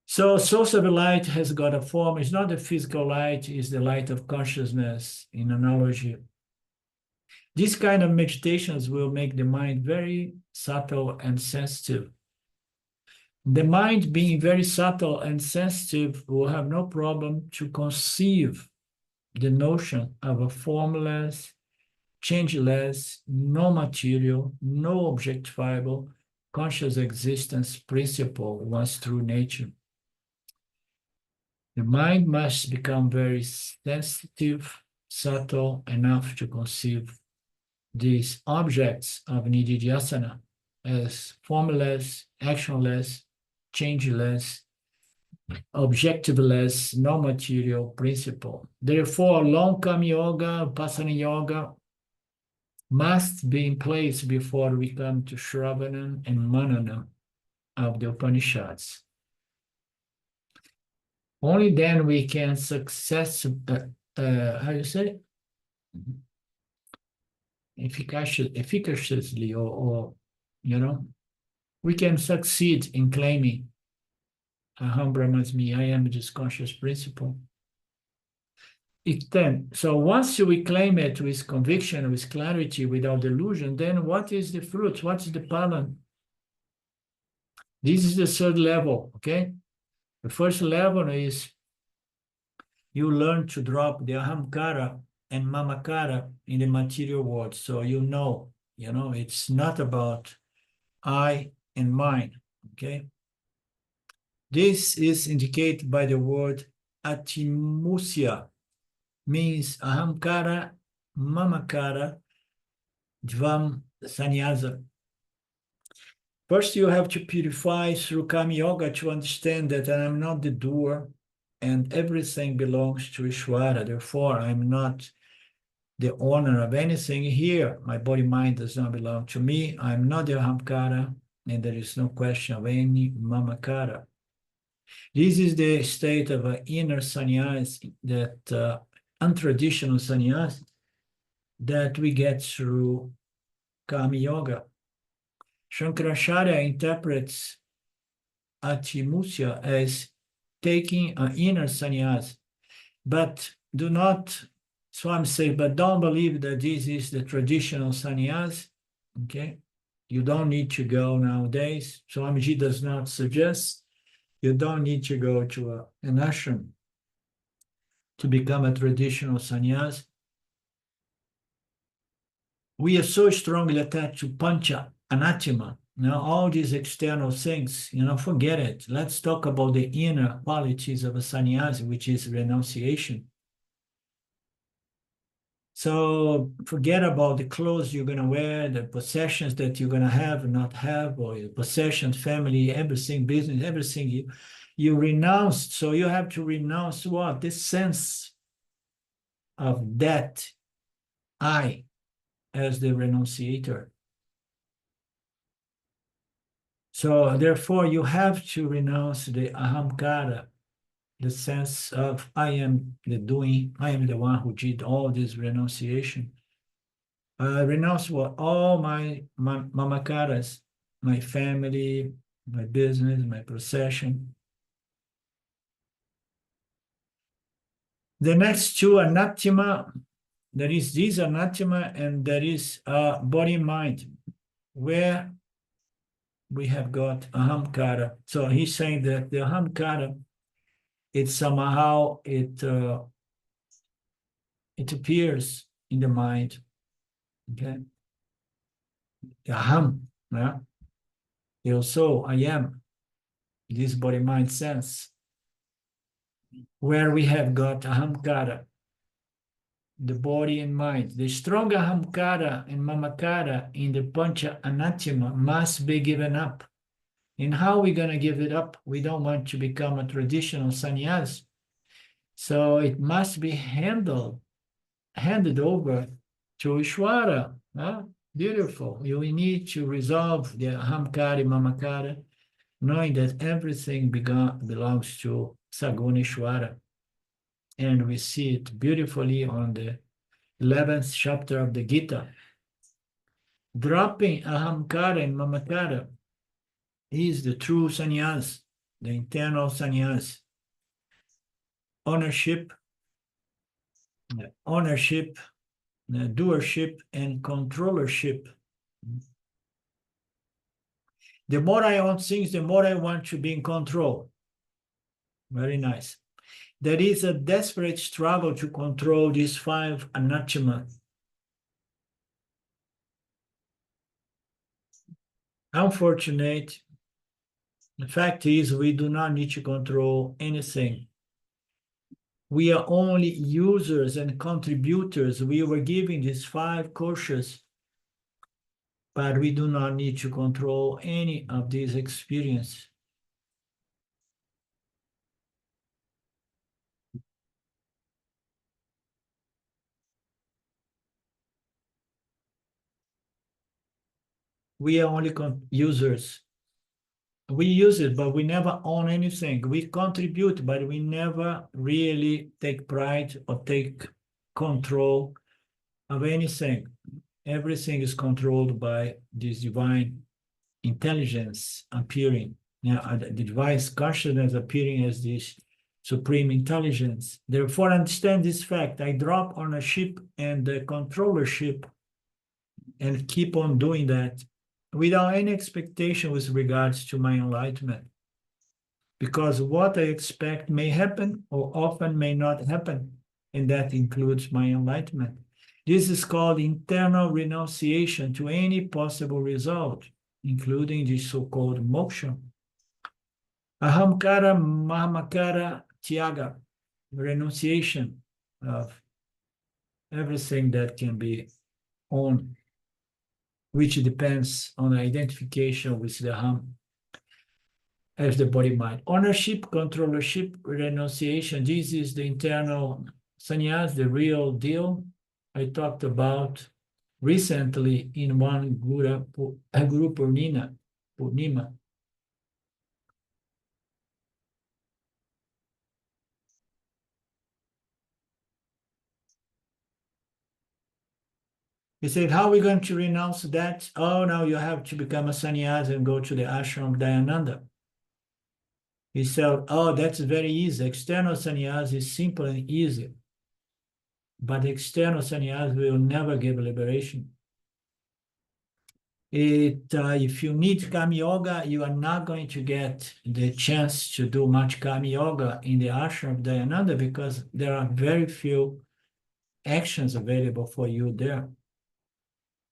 So source of light has got a form. It's not the physical light, it's the light of consciousness in analogy. These kind of meditations will make the mind very subtle and sensitive. The mind being very subtle and sensitive will have no problem to conceive the notion of a formless, changeless, no material, no objectifiable, conscious existence principle once through nature. The mind must become very sensitive, subtle enough to conceive these objects of nididhyasana as formless, actionless, changeless, objectiveless, no material principle. Therefore, long-term yoga, Vipassana yoga must be in place before we come to Shravana and Manana of the Upanishads. Only then we can how you say? Efficaciously, or we can succeed in claiming Aham Brahmasmi, I am this conscious principle. So once we claim it with conviction, with clarity, without delusion, then what is the fruit? What is the palan? This is the third level, okay? The first level is you learn to drop the ahamkara and mamakara in the material world. So you know, it's not about I and mine, okay? This is indicated by the word atimusya, means ahamkara-mamakara dvam sanyasa. First, you have to purify through Kama Yoga to understand that I am not the doer and everything belongs to Ishvara. Therefore, I'm not the owner of anything here. My body, mind does not belong to me. I'm not the ahamkara, and there is no question of any mamakara. This is the state of an inner sannyas, that untraditional sannyas that we get through Kama Yoga. Shankaracharya interprets atimusya as taking an inner sannyas, but do not, Swami says, but don't believe that this is the traditional sannyas, okay? You don't need to go nowadays. Swamiji does not suggest you don't need to go to an ashram to become a traditional sannyas. We are so strongly attached to pancha, anatima, all these external things, forget it. Let's talk about the inner qualities of a sannyasi, which is renunciation. So forget about the clothes you're going to wear, the possessions that you're going to have and not have, or your possessions, family, everything, business, everything you renounced. So you have to renounce what? This sense of that I as the renunciator. So therefore, you have to renounce the ahamkara, the sense of I am the doing, I am the one who did all this renunciation. Renounce what? All my mamakaras, my family, my business, my possession. The next two, anatima, there is this anatima and there is body and mind, where we have got ahamkara. So he's saying that the ahamkara, it somehow it appears in the mind. Okay, aham, yeah. Also, I am this body-mind sense, where we have got ahamkara, the body and mind. The strong ahamkara and mamakara in the pancha anatima must be given up. And how are we going to give it up? We don't want to become a traditional sannyas. So it must be handed over to Ishvara. Huh? Beautiful. We need to resolve the ahamkara-mamakara, knowing that everything belongs to Saguna Ishvara. And we see it beautifully on the 11th chapter of the Gita. Dropping ahamkara and mamakara is the true sannyasa, the internal sannyasa. Ownership, doership, and controllership. The more I own things, the more I want to be in control. Very nice. There is a desperate struggle to control these 5 anathema. Unfortunate. The fact is, we do not need to control anything. We are only users and contributors. We were given these 5 koshas, but we do not need to control any of these experiences. We are only users. We use it, but we never own anything. We contribute, but we never really take pride or take control of anything. Everything is controlled by this divine intelligence appearing. Now, the divine consciousness appearing as this supreme intelligence. Therefore, understand this fact. I drop ownership and the controllership and keep on doing that without any expectation with regards to my enlightenment. Because what I expect may happen or often may not happen, and that includes my enlightenment. This is called internal renunciation to any possible result, including the so-called moksha. Ahamkara-mamakara tyaga, renunciation of everything that can be owned, which depends on identification with the aham as the body-mind. Ownership, controllership, renunciation. This is the internal sannyasa, the real deal I talked about recently in one Guru Purnima. He said, how are we going to renounce that? Oh, now you have to become a sannyasa and go to the ashram of Dayananda. He said, oh, that's very easy. External sannyasa is simple and easy. But external sannyasa will never give liberation. If you need Kama Yoga, you are not going to get the chance to do much Kama Yoga in the ashram of Dayananda because there are very few actions available for you there.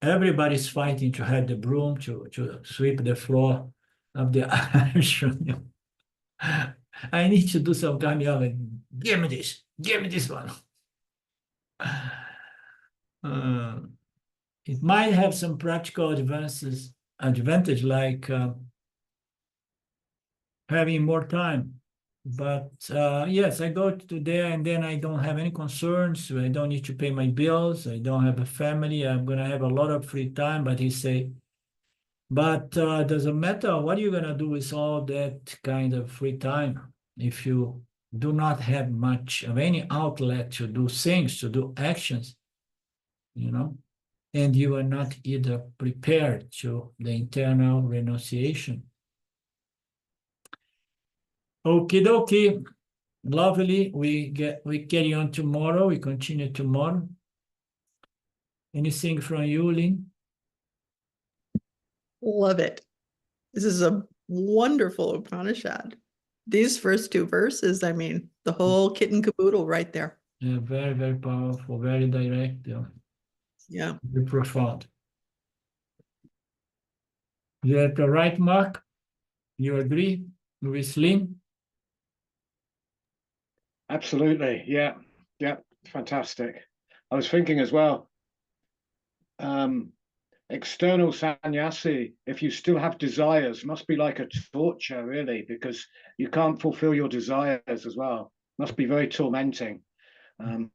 Everybody's fighting to have the broom to sweep the floor of the ashram. I need to do some Kama Yoga. Give me this one. It might have some practical advantage like having more time. But yes, I go to there and then I don't have any concerns. I don't need to pay my bills. I don't have a family. I'm going to have a lot of free time. But he say, but doesn't matter. What are you going to do with all that kind of free time if you do not have much of any outlet to do things, to do actions, you know? And you are not either prepared to the internal renunciation. Okie dokie, lovely. We carry on tomorrow. We continue tomorrow. Anything from you, Lynn? Love it. This is a wonderful Upanishad. These first 2 verses, I mean, the whole kit and caboodle right there. Yeah, very, very powerful, very direct. Yeah. Very profound. Is that the right, Mark? You agree with Lynn? Absolutely. Yeah. Yeah. Fantastic. I was thinking as well, external sannyasi, if you still have desires, must be like a torture, really, because you can't fulfill your desires as well. Must be very tormenting to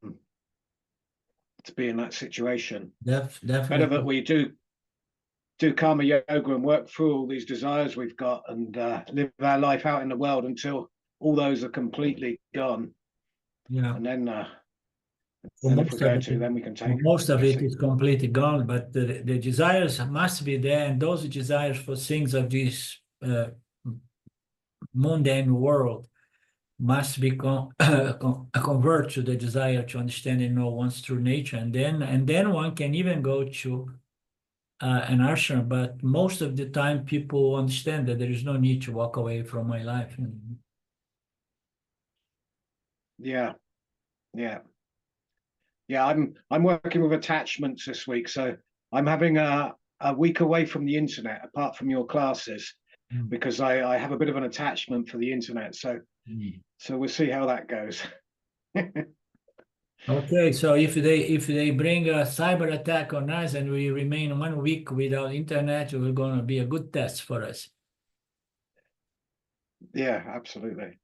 be in that situation. Definitely. Better that we do karma yoga and work through all these desires we've got and live our life out in the world until all those are completely gone. Yeah. And then Well, if we're going to, then we can take most of it is completely gone, but the desires must be there, and those desires for things of this mundane world must be convert to the desire to understand and know one's true nature, and then one can even go to an ashram. But most of the time, people understand that there is no need to walk away from my life. Yeah. I'm working with attachments this week, so I'm having a week away from the internet, apart from your classes, because I have a bit of an attachment for the internet. So we'll see how that goes. Okay, so if they bring a cyber attack on us and we remain 1 week without internet, it's going to be a good test for us. Yeah, absolutely.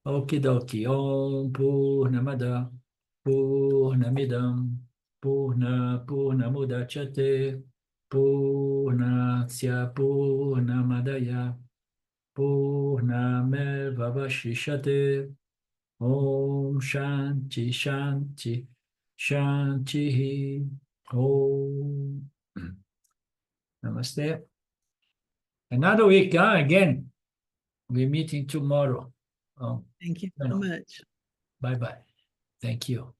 Okie dokie. Om Purnamada Purnamidam Purnamudachyate Purnasya Purnamadaya Purnamevavashishate. Om Shanti Shanti Shanti. Om. Namaste. Another week, again. We're meeting tomorrow. Thank you so much. Bye-bye. Thank you.